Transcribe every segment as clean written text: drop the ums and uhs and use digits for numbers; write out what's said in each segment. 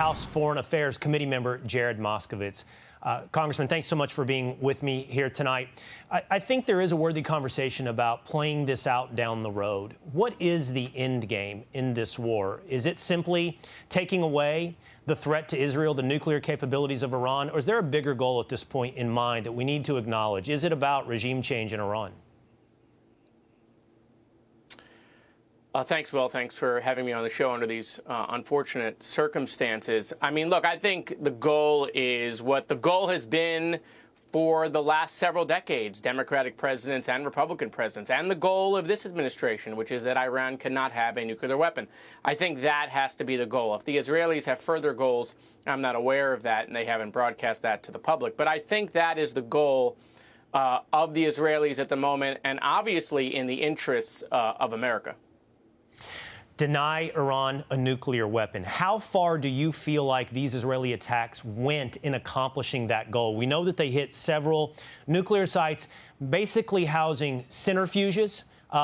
House Foreign Affairs Committee member Jared Moskowitz. Congressman, thanks so much for being with me here tonight. I think there is a worthy conversation about playing this out down the road. What is the end game in this war? Is it simply taking away the threat to Israel, the nuclear capabilities of Iran, or is there a bigger goal at this point in mind that we need to acknowledge? Is it about regime change in Iran? Thanks, Will. Thanks for having me on the show under these unfortunate circumstances. I mean, look, I think the goal is what the goal has been for the last several decades, Democratic presidents and Republican presidents, and the goal of this administration, which is that Iran cannot have a nuclear weapon. I think that has to be the goal. If the Israelis have further goals, I'm not aware of that, and they haven't broadcast that to the public. But I think that is the goal of the Israelis at the moment, and obviously in the interests of America. Deny Iran a nuclear weapon. How far do you feel like these Israeli attacks went in accomplishing that goal? We know that they hit several nuclear sites, basically housing centrifuges,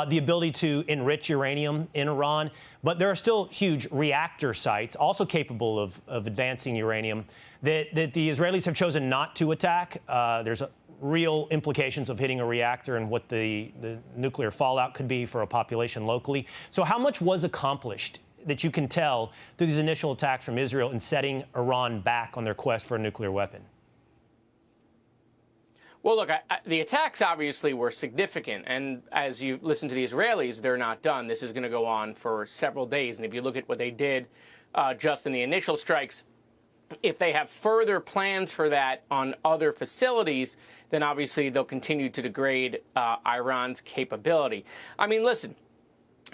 the ability to enrich uranium in Iran. But there are still huge reactor sites, also capable of advancing uranium, that the Israelis have chosen not to attack. There's real implications of hitting a reactor and what the nuclear fallout could be for a population locally. So how much was accomplished that you can tell through these initial attacks from Israel in setting Iran back on their quest for a nuclear weapon? Well, look, the attacks obviously were significant. And as you listen to the Israelis, they're not done. This is going to go on for several days. And if you look at what they did just in the initial strikes, if they have further plans for that on other facilities, then obviously they'll continue to degrade Iran's capability. I mean, listen,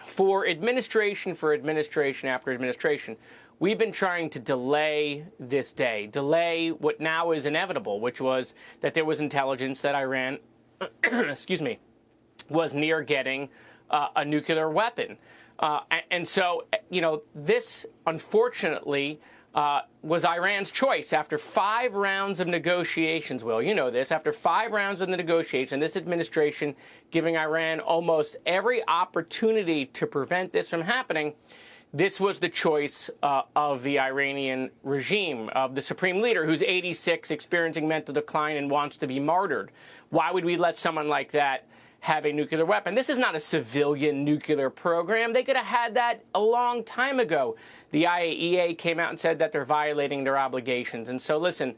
for administration after administration, we've been trying to delay this day, delay what now is inevitable, which was that there was intelligence that Iran, excuse me, was near getting a nuclear weapon. And so, you know, this, unfortunately, was Iran's choice after 5 rounds of negotiations, Will. You know this. After 5 rounds of the negotiation, this administration giving Iran almost every opportunity to prevent this from happening, this was the choice of the Iranian regime, of the supreme leader, who's 86, experiencing mental decline and wants to be martyred. Why would we let someone like that have a nuclear weapon? This is not a civilian nuclear program. They could have had that a long time ago. The IAEA came out and said that they're violating their obligations. And so, listen,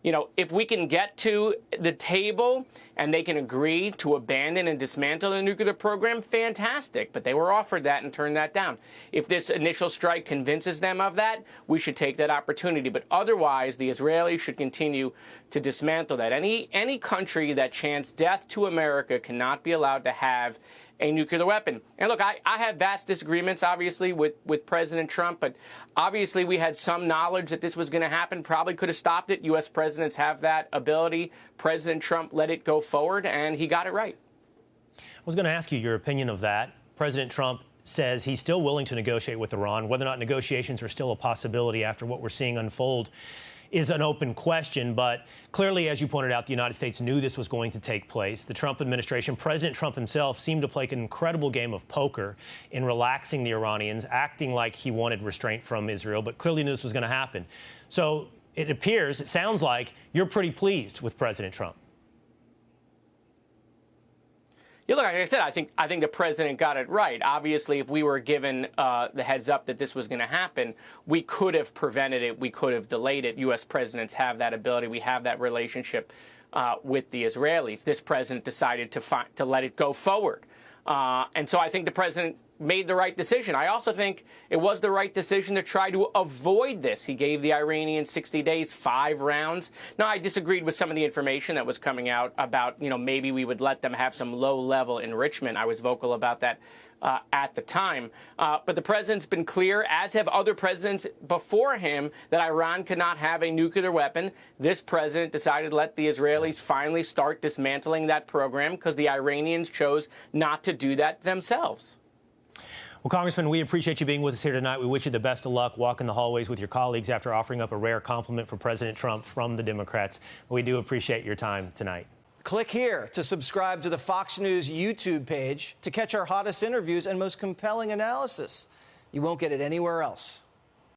you know, if we can get to the table and they can agree to abandon and dismantle the nuclear program, fantastic. But they were offered that and turned that down. If this initial strike convinces them of that, we should take that opportunity. But otherwise, the Israelis should continue to dismantle that. Any country that chants death to America cannot be allowed to have a nuclear weapon. And look, I have vast disagreements, obviously, with President Trump, but obviously we had some knowledge that this was going to happen, probably could have stopped it. U.S. presidents have that ability. President Trump let it go forward, and he got it right. I was going to ask you your opinion of that. President Trump says he's still willing to negotiate with Iran. Whether or not negotiations are still a possibility after what we're seeing unfold is an open question, but clearly, as you pointed out, the United States knew this was going to take place. The Trump administration, President Trump himself, seemed to play an incredible game of poker in relaxing the Iranians, acting like he wanted restraint from Israel, but clearly knew this was going to happen. So it sounds like you're pretty pleased with President Trump. Yeah, look, like I said, I think the president got it right. Obviously, if we were given the heads up that this was going to happen, we could have prevented it. We could have delayed it. U.S. presidents have that ability. We have that relationship with the Israelis. This president decided to let it go forward. And so I think the president made the right decision. I also think it was the right decision to try to avoid this. He gave the Iranians 60 days, 5 rounds. Now, I disagreed with some of the information that was coming out about, you know, maybe we would let them have some low-level enrichment. I was vocal about that at the time. But the president's been clear, as have other presidents before him, that Iran cannot have a nuclear weapon. This president decided to let the Israelis finally start dismantling that program because the Iranians chose not to do that themselves. Well, Congressman, we appreciate you being with us here tonight. We wish you the best of luck walking the hallways with your colleagues after offering up a rare compliment for President Trump from the Democrats. We do appreciate your time tonight. Click here to subscribe to the Fox News YouTube page to catch our hottest interviews and most compelling analysis. You won't get it anywhere else.